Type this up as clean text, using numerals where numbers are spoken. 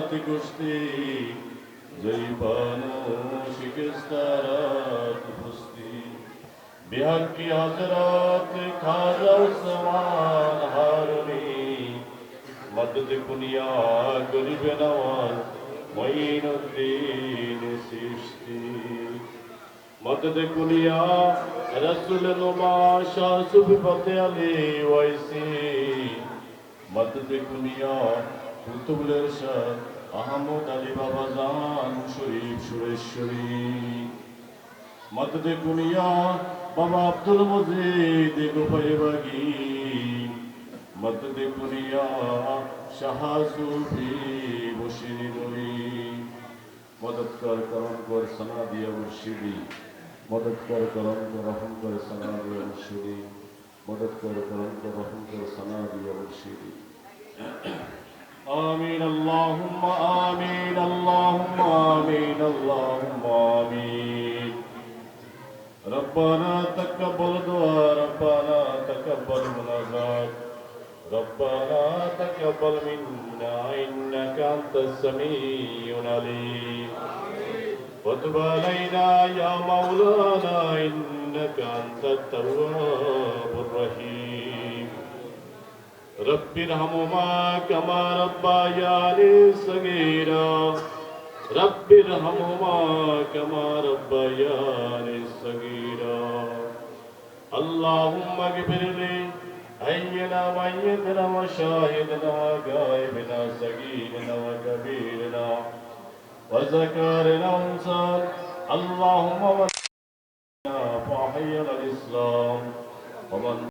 جنات کشتی زیبانو شکستارات پستی بحق کی حضرات خواجہ عثمان ہارونی مدد کنیا گریب نواز معین الدین سیشتی مدد کنیا رسول نما شاہ صوفی فتح علی ویسی مدد کنیا কুতুবুল ইরশাদ আহমদ আলী বাবাজান শরীফ সুরেশ্বরী মদদ কুনিয়া বাবা আব্দুল মজিদ গোপাইবাগী মদদ কুনিয়া শাহ সুফি বশির নবী মদদ কর করম কর সনা দিয়া মুর্শিদি মদদ কর করম কর রহম কর সনা দিয়া মুর্শিদি মদদ কর করম কর রহম কর সনা দিয়া মুর্শিদি آمين اللهم آمين اللهم آمين اللهم آمين ربنا تقبل دعاء ربنا تقبل مناجات ربنا تقبل منا إنك أنت السميع العليم وتب علينا يا مولانا إنك أنت التواب الرحيم رب ارحمهما كما ربياني صغيرا رب ارحمهما كما ربياني صغيرا اللهم اغفر لي حينا وميتنا وشاهدنا وغائبنا صغيرنا وكبيرنا وذكرنا وانثى اللهم وفقنا فحينا الاسلام ومن